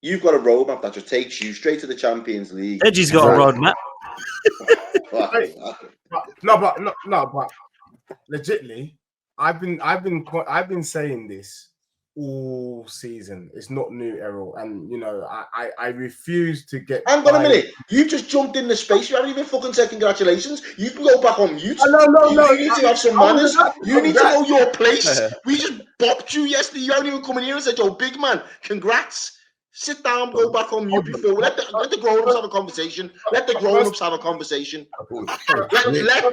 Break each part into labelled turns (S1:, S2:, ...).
S1: You've got a roadmap that just takes you straight to the Champions League.
S2: Deji's got a roadmap.
S3: But legitly, I've been saying this all season. It's not new, Errol, and I refuse to get.
S1: Hang on a minute. You just jumped in the space. You haven't even fucking said congratulations. You can go back on mute.
S3: No.
S1: You need to have some manners. You need to know your place. We just bopped you yesterday. You haven't even come in here and said, "Yo, big man, congrats." Sit down, go back on mute before. Let the grown-ups have a conversation. Let the grown-ups have a conversation. Let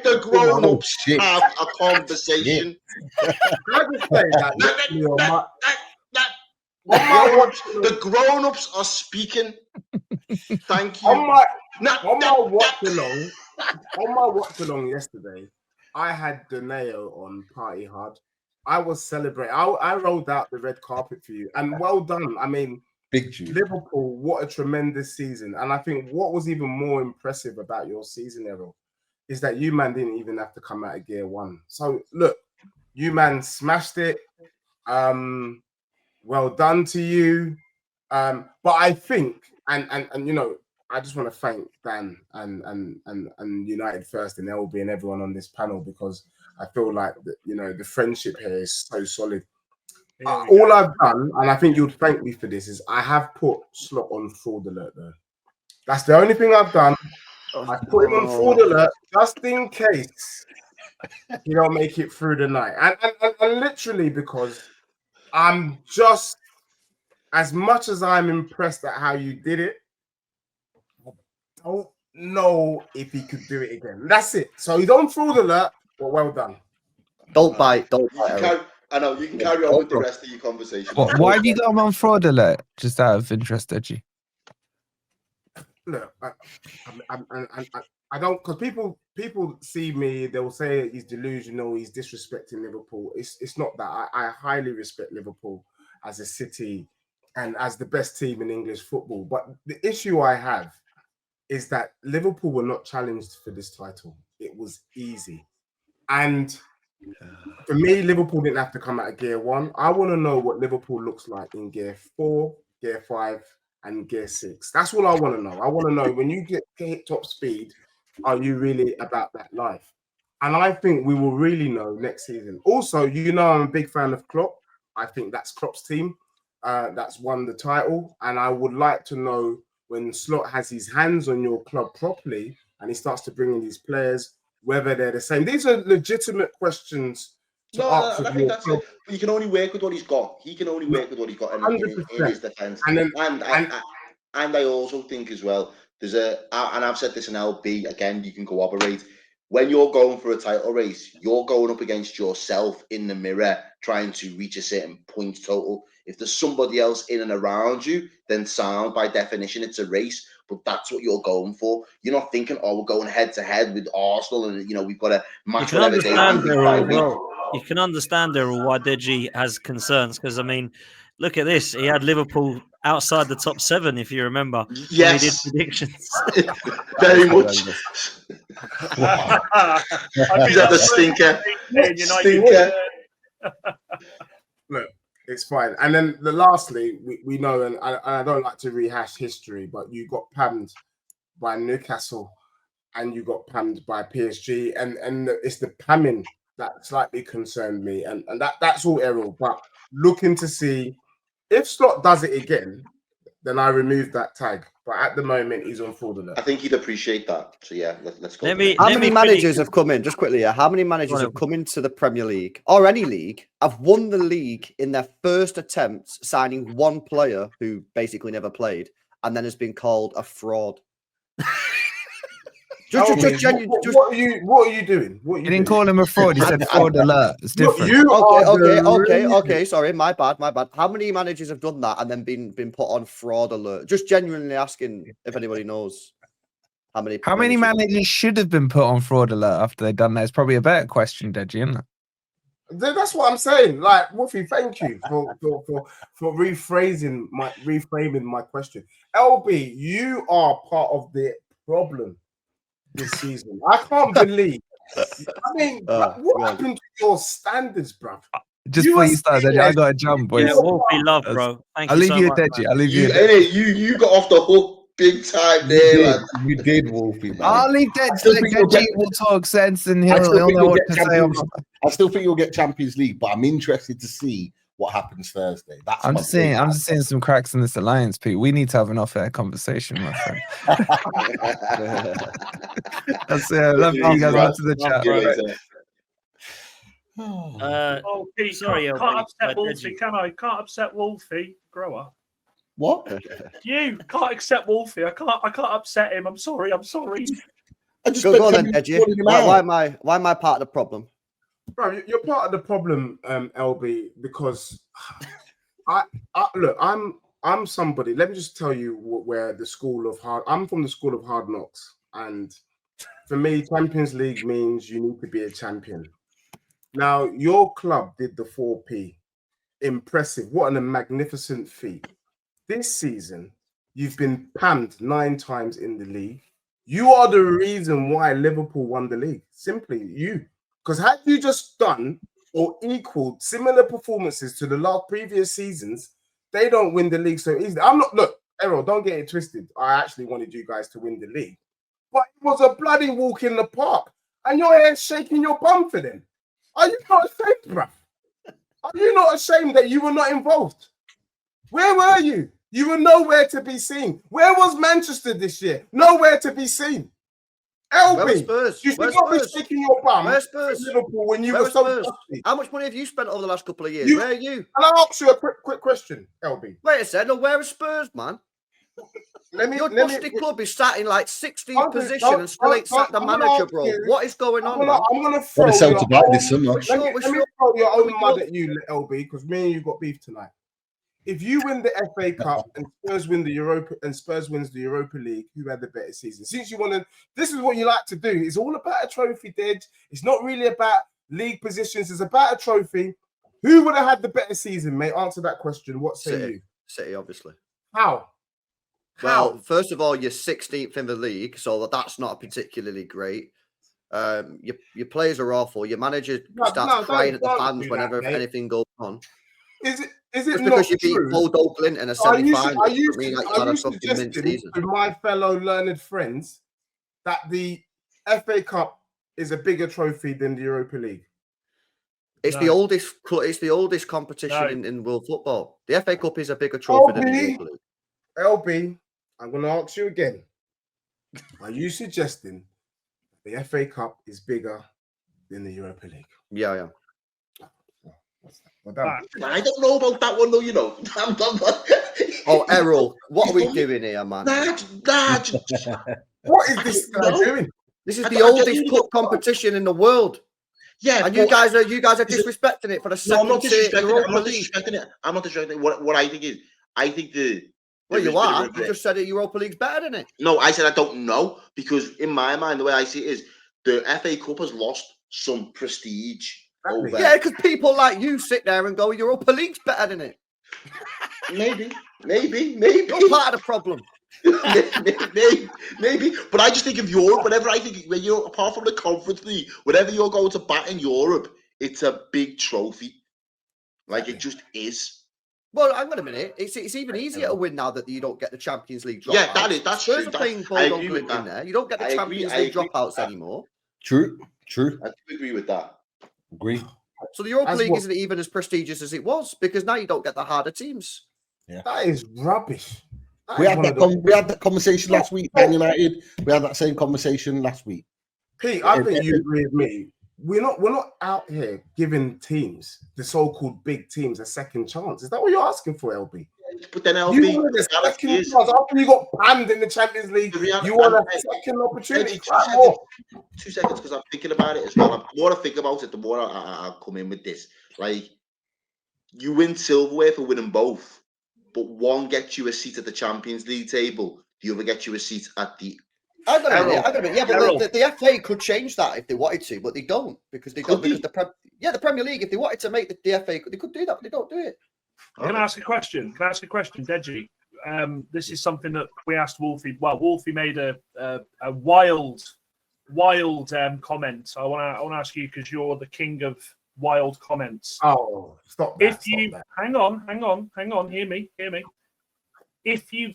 S1: the grown-ups have a conversation. The grown-ups are speaking. Thank you.
S3: On my watch along yesterday, I had Deneo on Party Hard. I was celebrating. I rolled out the red carpet for you, and well done. I mean, Liverpool, what a tremendous season. And I think what was even more impressive about your season, Errol, is that you man didn't even have to come out of gear one. So look, you man smashed it. Well done to you. But I think, and I just want to thank Dan and United First and LB and everyone on this panel, because I feel like the friendship here is so solid. All I've done, and I think you'd thank me for this, is I have put Slot on fraud alert though. That's the only thing I've done. I put him on fraud alert just in case you don't make it through the night. And literally because I'm just, as much as I'm impressed at how you did it, I don't know if he could do it again. That's it. So he's on fraud alert, but well done.
S4: Don't bite.
S1: I know, you can carry on with the rest of your conversation.
S5: Why have you got him on fraud alert? Just out of interest, Deji.
S3: Look, I don't, because people see me, they'll say he's delusional, he's disrespecting Liverpool. It's not that. I highly respect Liverpool as a city and as the best team in English football. But the issue I have is that Liverpool were not challenged for this title. It was easy. And for me, Liverpool didn't have to come out of gear one. I want to know what Liverpool looks like in gear 4, gear 5, and gear 6. That's all I want to know. I want to know, when you get to hit top speed, are you really about that life? And I think we will really know next season. Also, I'm a big fan of Klopp. I think that's Klopp's team that's won the title. And I would like to know, when Slot has his hands on your club properly and he starts to bring in these players, whether they're the same. These are legitimate questions to ask.
S1: I think that's it. He can only work with what he's got. He can only work with what he's got in his defence. And I also think as well, and I've said this in LB, again, you can corroborate, when you're going for a title race, you're going up against yourself in the mirror, trying to reach a certain point total. If there's somebody else in and around you, then sound, by definition, it's a race. But that's what you're going for. You're not thinking, we're going head to head with Arsenal, and we've got a match.
S2: You can understand, Errol, why Deji has concerns, because I mean, look at this. He had Liverpool outside the top 7, if you remember.
S1: Yes,
S2: he did predictions.
S1: Very much. He's had a stinker.
S3: Look, it's fine. And then lastly, we know, and I don't like to rehash history, but you got pammed by Newcastle and you got pammed by PSG, and it's the pamming that slightly concerned me, and that's all, Errol. But looking to see if Slot does it again, then I remove that tag. But at the moment, he's on fraud alert.
S1: I think he'd appreciate that. So yeah, let's go.
S4: How many managers have come in? Just quickly, how many managers have come into the Premier League or any league, have won the league in their first attempts, signing one player who basically never played, and then has been called a fraud?
S3: What are you doing?
S5: You didn't call him a fraud. You said fraud alert. It's different.
S4: Okay. Sorry, my bad. How many managers have done that and then been put on fraud alert? Just genuinely asking if anybody knows how many.
S5: How many managers should have been put on fraud alert after they've done that? It's probably a better question, Deji, isn't it?
S3: That's what I'm saying. Like, Wolfie, thank you for reframing my question. LB, you are part of the problem this season. I can't believe. I mean, what happened to your standards, bruv?
S5: Just before you start, Deji, I got to jump, boys.
S2: Yeah, Wolfie, love, bro. Thank
S5: I'll
S2: you
S5: leave
S2: so
S5: you,
S2: much,
S5: Deji.
S2: man.
S5: I'll leave you.
S1: You got off the hook big time there, man.
S6: You did, Wolfie, man.
S5: I'll leave Deji. Like, Deji will talk sense and he'll know what to say.
S6: I still think you'll get Champions League, but I'm interested to see what happens Thursday. I'm just
S5: seeing some cracks in this alliance, Pete. We need to have an off-air conversation, my friend. That's it. Love you guys. On to the chat.
S7: Oh, Pete,
S2: sorry,
S7: can't upset Wolfie, can I? Can't upset Wolfie. Grow up.
S6: What?
S7: You can't accept Wolfie. I can't upset him. I'm sorry.
S6: I just
S4: go on then, Deji. Why am I part of the problem?
S3: Bro, you're part of the problem, LB, because look, I'm somebody. Let me just tell you where I'm from the school of hard knocks, and for me, Champions League means you need to be a champion. Now, your club did the 4P. Impressive. What a magnificent feat. This season, you've been panned 9 times in the league. You are the reason why Liverpool won the league. Simply you. Because had you just done or equaled similar performances to the previous seasons, they don't win the league so easily. Look, Errol, don't get it twisted. I actually wanted you guys to win the league. But it was a bloody walk in the park. And you're here shaking your bum for them. Are you not ashamed, bruv? Are you not ashamed that you were not involved? Where were you? You were nowhere to be seen. Where was Manchester this year? Nowhere to be seen. LB, you should not be shaking your bum
S4: Where's Spurs?
S3: Liverpool when you were so dusty.
S4: How much money have you spent over the last couple of years? Where are you?
S3: Can I ask you a quick question, LB?
S4: Wait a second. Where is Spurs, man? Your dusty club is sat in like 16th position and still ain't sacked the manager, bro. What is going on?
S3: I'm going to throw
S6: sell to buy this summer.
S3: Let me throw your own mud at you, LB, because me and you got beef tonight. If you win the FA Cup and Spurs wins the Europa League, who had the better season? Since you want to, this is what you like to do. It's all about a trophy, Dej. It's not really about league positions. It's about a trophy. Who would have had the better season, mate? Answer that question. What say you?
S4: City, obviously.
S3: How?
S4: Well, first of all, you're 16th in the league, so that's not particularly great. Your players are awful. Your manager starts crying at the fans whenever anything goes on.
S3: Is it
S4: just
S3: not
S4: because you
S3: true?
S4: beat Bodo Glint in a semi-final?
S3: Are you suggesting to my fellow learned friends that the FA Cup is a bigger trophy than the Europa League?
S4: It's the oldest. It's the oldest competition in world football. The FA Cup is a bigger trophy than the Europa League.
S3: LB, I'm going to ask you again. Are you suggesting the FA Cup is bigger than the Europa League?
S4: Yeah.
S1: I don't know about that one, though, you know.
S4: Oh, Errol, what are we doing here, man?
S3: What is this guy doing?
S4: This is the oldest cup competition in the world.
S1: Yeah,
S4: and you guys are disrespecting it for the second.
S1: No, I'm not disrespecting it. I'm not disrespecting it. What I think is,
S4: well, you are. You just said that Europa League's better than it.
S1: No, I said I don't know, because in my mind, the way I see it is the FA Cup has lost some prestige.
S4: Yeah, because people like you sit there and go, Europa League's better than it.
S1: Maybe.
S4: You're part of the problem.
S1: maybe. But I just think of Europe, whenever I think, when you're, apart from the Conference League, whenever you're going to bat in Europe, it's a big trophy. Like, it just is.
S4: Well, hang on a minute. It's even easier to win now that you don't get the Champions League dropouts.
S1: Yeah, that's true.
S4: I agree with that. In there. You don't get the Champions League dropouts anymore.
S6: True.
S1: I do agree with that.
S6: Agree.
S4: So the Europa League isn't even as prestigious as it was, because now you don't get the harder teams.
S3: Yeah, that is rubbish.
S6: We had that conversation last week, Man United. We had that same conversation last week.
S3: Pete, I think you agree with me. We're not out here giving teams, the so-called big teams, a second chance. Is that what you're asking for, LB?
S1: But then LB,
S3: you want a second chance after you got panned in the Champions League. You want a second opportunity.
S1: 2 seconds, because I'm thinking about it as well. The more I think about it, the more I'll come in with this. Like, you win silverware for winning both, but one gets you a seat at the Champions League table, the other gets you a seat at the.
S4: I don't know. Yeah, but the FA could change that if they wanted to, but they don't, because they don't. Because the Premier League, if they wanted to make the FA, they could do that, but they don't do it.
S7: Can I ask a question? Deji? This is something that we asked Wolfie. Well, Wolfie made a wild comment. I want to ask you, because you're the king of wild comments.
S3: Oh, stop that!
S7: Hang on, hear me. If you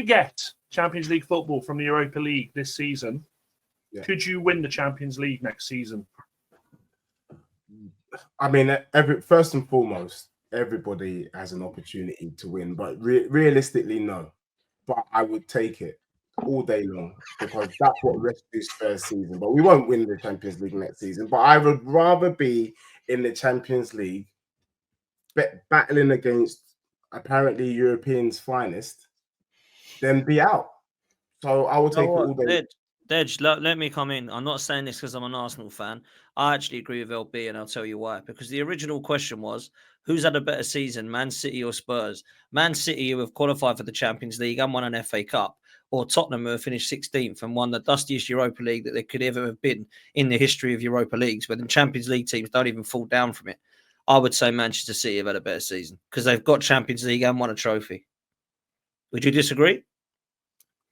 S7: get Champions League football from the Europa League this season, could you win the Champions League next season?
S3: I mean, first and foremost, everybody has an opportunity to win, but realistically, no. But I would take it all day long because that's what rescues first season. But we won't win the Champions League next season. But I would rather be in the Champions League battling against apparently Europeans' finest than be out. So I will take it all day.
S2: Dej, let me come in. I'm not saying this because I'm an Arsenal fan. I actually agree with LB, and I'll tell you why. Because the original question was, who's had a better season, Man City or Spurs? Man City, who have qualified for the Champions League and won an FA Cup, or Tottenham, who have finished 16th and won the dustiest Europa League that there could ever have been in the history of Europa Leagues, where the Champions League teams don't even fall down from it. I would say Manchester City have had a better season because they've got Champions League and won a trophy. Would you disagree?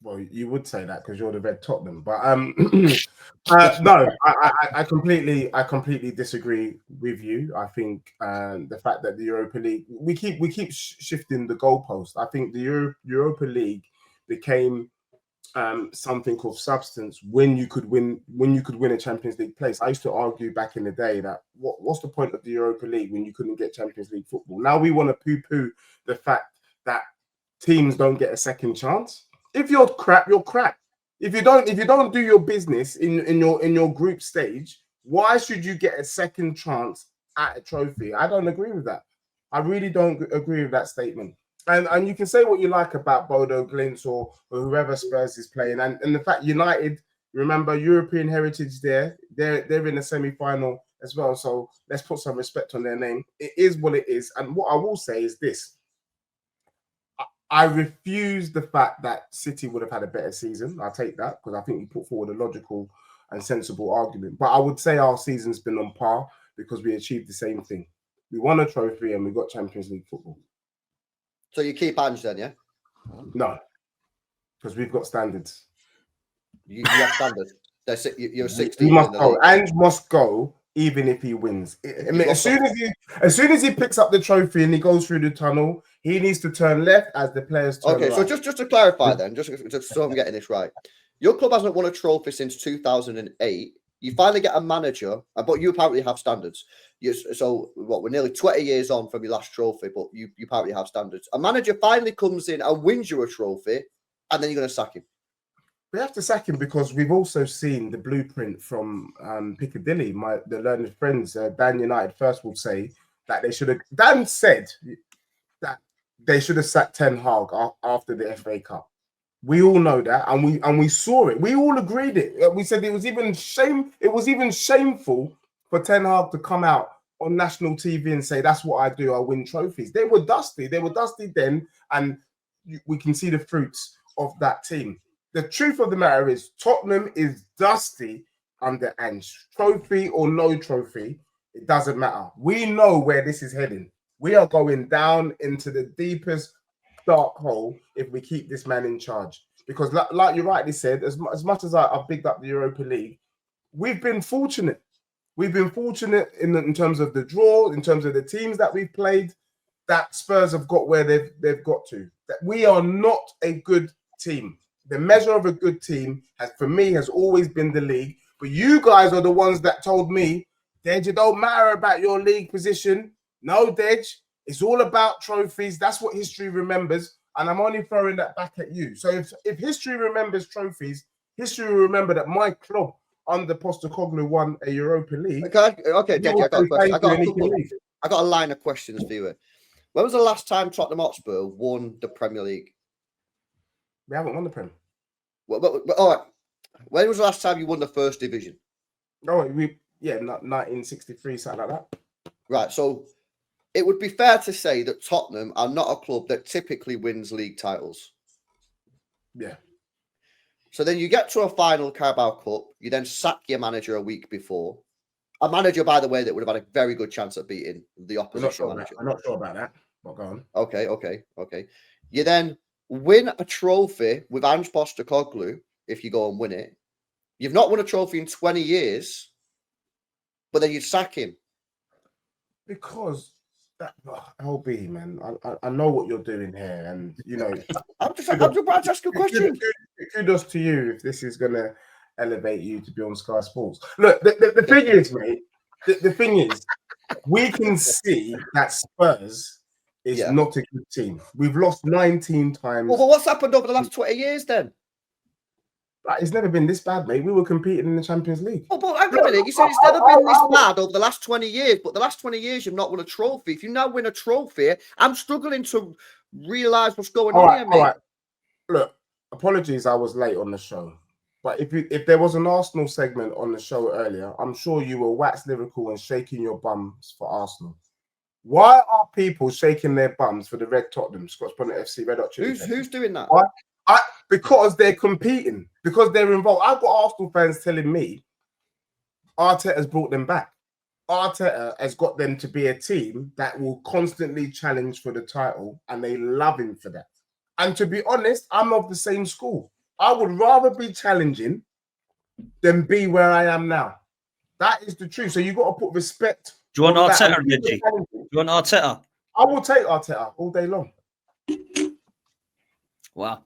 S3: Well, you would say that because you're the red Tottenham, but no, I completely disagree with you. I think the fact that the Europa League we keep shifting the goalpost. I think the Europa League became something of substance when you could win a Champions League place. I used to argue back in the day that what's the point of the Europa League when you couldn't get Champions League football? Now we want to poo-poo the fact that teams don't get a second chance. If you're crap, you're crap. If you don't do your business in your group stage, why should you get a second chance at a trophy? I don't agree with that. I really don't agree with that statement. And you can say what you like about Bodo Glimt or whoever Spurs is playing, and the fact United, remember European heritage there, they're in the semi-final as well. So let's put some respect on their name. It is what it is. And what I will say is this. I refuse the fact that City would have had a better season. I'll take that because I think you put forward a logical and sensible argument. But I would say our season's been on par because we achieved the same thing. We won a trophy and we got Champions League football.
S4: So you keep Ange then, yeah?
S3: No, because we've got standards.
S4: You have standards. You're 16.
S3: He must go. Ange must go even if he wins. I mean, as soon as he picks up the trophy and he goes through the tunnel, he needs to turn left as the players turn right.
S4: So just to clarify then, just so I'm getting this right. Your club hasn't won a trophy since 2008. You finally get a manager, but you apparently have standards. We're nearly 20 years on from your last trophy, but you apparently have standards. A manager finally comes in and wins you a trophy, and then you're going to sack him.
S3: We have to sack him because we've also seen the blueprint from Piccadilly. The learned friends, Dan United First will say that they should have. Dan said that they should have sacked Ten Hag after the FA Cup. We all know that, and we saw it. We all agreed it. We said it was even shameful for Ten Hag to come out on national TV and say, "That's what I do. I win trophies." They were dusty. They were dusty then, and we can see the fruits of that team. The truth of the matter is, Tottenham is dusty under Ange. Trophy or no trophy, it doesn't matter. We know where this is heading. We are going down into the deepest dark hole if we keep this man in charge. Because like you rightly said, as much as I've bigged up the Europa League, we've been fortunate. We've been fortunate in terms of the draw, in terms of the teams that we've played, that Spurs have got where they've got to. That we are not a good team. The measure of a good team has always been the league. But you guys are the ones that told me, Dej, it don't matter about your league position. No, Dej, it's all about trophies. That's what history remembers. And I'm only throwing that back at you. So if history remembers trophies, history will remember that my club under Postecoglou won a Europa League.
S4: Okay, Dej, I got a question. I got a line of questions for you. When was the last time Tottenham Hotspur won the Premier League?
S3: We haven't won the Prem.
S4: Well, all right. When was the last time you won the First Division?
S3: Oh, 1963, something like that.
S4: Right. So it would be fair to say that Tottenham are not a club that typically wins league titles.
S3: Yeah.
S4: So then you get to a final Carabao Cup. You then sack your manager a week before. A manager, by the way, that would have had a very good chance at beating the opposition manager.
S3: I'm not sure about that. But go on.
S4: Okay. You then win a trophy with Ange Postecoglou if you go and win it. You've not won a trophy in 20 years, but then you'd sack him.
S3: Because that LB, man, I know what you're doing here, and you know,
S4: I'm just about to ask you a question.
S3: Kudos to you if this is gonna elevate you to be on Sky Sports. Look, the thing is, mate, the thing is, we can see that Spurs is not a good team. We've lost 19 times.
S4: Well, what's happened over the last 20 years then?
S3: It's never been this bad, mate. We were competing in the Champions League.
S4: Oh, but hang on a minute. You said it's never been this bad over the last 20 years, but the last 20 years you've not won a trophy. If you now win a trophy, I'm struggling to realise what's going on here, mate.
S3: All right. Look, apologies, I was late on the show. But if there was an Arsenal segment on the show earlier, I'm sure you were wax lyrical and shaking your bums for Arsenal. Why are people shaking their bums for the Red Tottenham, Scots Bonnet FC, Red Hot Chili?
S4: Who's doing that?
S3: Because they're competing, because they're involved. I've got Arsenal fans telling me Arteta's brought them back. Arteta has got them to be a team that will constantly challenge for the title, and they love him for that. And to be honest, I'm of the same school. I would rather be challenging than be where I am now. That is the truth. So you've got to put respect.
S2: Do you want Arteta, Deji? Do you want Arteta?
S3: I will take Arteta all day long.
S2: Wow.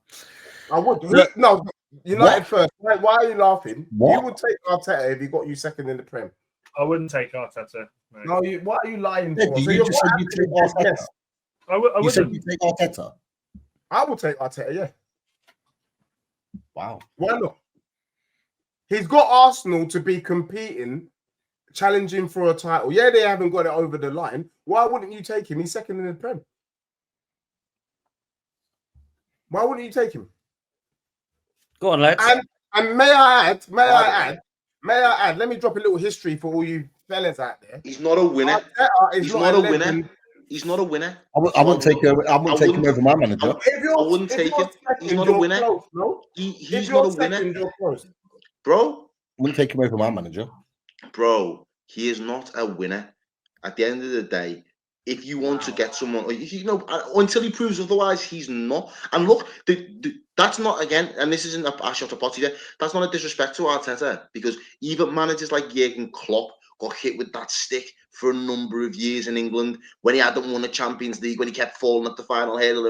S3: I would. No, United first. Why are you laughing? What? You would take Arteta if he got you second in the Prem.
S7: I wouldn't take Arteta.
S3: No, what are you lying for?
S6: So you just said you take Arteta.
S7: You
S6: said you take Arteta.
S3: I will take Arteta, yeah.
S6: Wow.
S3: Why not? He's got Arsenal to be competing, challenging for a title. Yeah, they haven't got it over the line. Why wouldn't you take him? He's second in the Prem. Why wouldn't you take him?
S2: Go on, lads.
S3: And may I add, let me drop a little history for all you fellas out there.
S1: He's not a winner. He's not a winner. He's not a winner.
S6: I wouldn't take him over my manager.
S1: I wouldn't take him. He's not a winner. He's not a winner. Bro.
S6: I wouldn't take him over my manager.
S1: Bro, he is not a winner. At the end of the day, if you want to get someone, until he proves otherwise, he's not. And look, that's not, again, and this isn't a shot of potty there, that's not a disrespect to Arteta, because even managers like Jurgen Klopp got hit with that stick for a number of years in England when he hadn't won a Champions League, when he kept falling at the final hurdle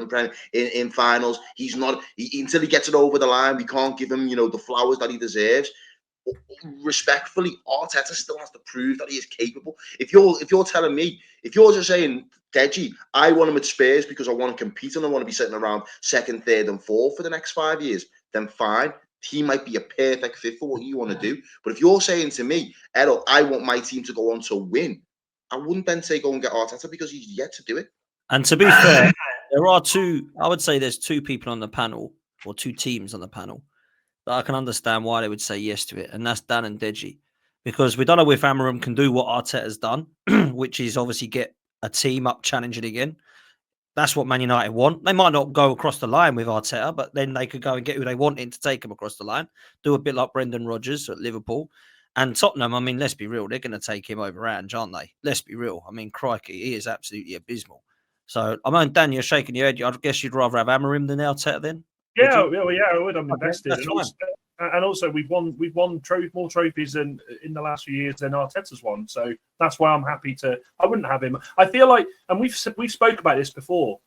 S1: in finals. He's not, until he gets it over the line, we can't give him, the flowers that he deserves. Respectfully, Arteta still has to prove that he is capable. If you're telling me, if you're just saying, Deji, I want him at Spurs because I want to compete and I want to be sitting around second, third, and fourth for the next 5 years, then fine. He might be a perfect fit for what you want to do. But if you're saying to me, Errol, I want my team to go on to win, I wouldn't then say go and get Arteta because he's yet to do it.
S2: And to be fair, I would say there's two people on the panel, or two teams on the panel, that I can understand why they would say yes to it, and that's Dan and Deji. Because we don't know if Amarim can do what Arteta's done, which is obviously get a team up challenging again. That's what Man United want. They might not go across the line with Arteta, but then they could go and get who they want in to take them across the line. Do a bit like Brendan Rodgers at Liverpool. And Tottenham, I mean, let's be real, they're going to take him over Ange, aren't they? Let's be real. I mean, crikey, he is absolutely abysmal. So, I mean, Dan, you're shaking your head. I guess you'd rather have Amarim than Arteta then?
S7: Yeah, I would. I'm invested. And also, we've won more trophies in the last few years than Arteta's won. So that's why I'm happy to. I wouldn't have him. I feel like, and we've spoke about this before.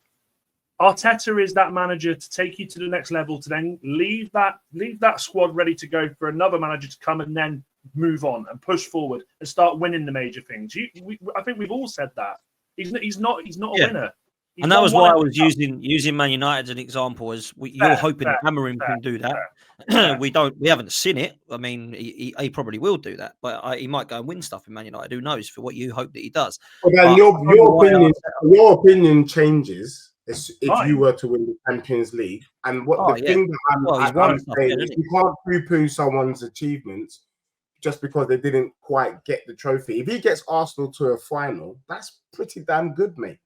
S7: Arteta is that manager to take you to the next level, to then leave that squad ready to go for another manager to come and then move on and push forward and start winning the major things. I think we've all said that. He's not a winner.
S2: And that was why I was using Man United as an example. As you're hoping Amarim can do that. We haven't seen it. I mean, he probably will do that, but he might go and win stuff in Man United. Who knows? For what you hope that he does.
S3: Well, then your opinion changes if you were to win the Champions League. And thing that I'm saying is you can't poo-poo someone's achievements just because they didn't quite get the trophy. If he gets Arsenal to a final, that's pretty damn good, mate.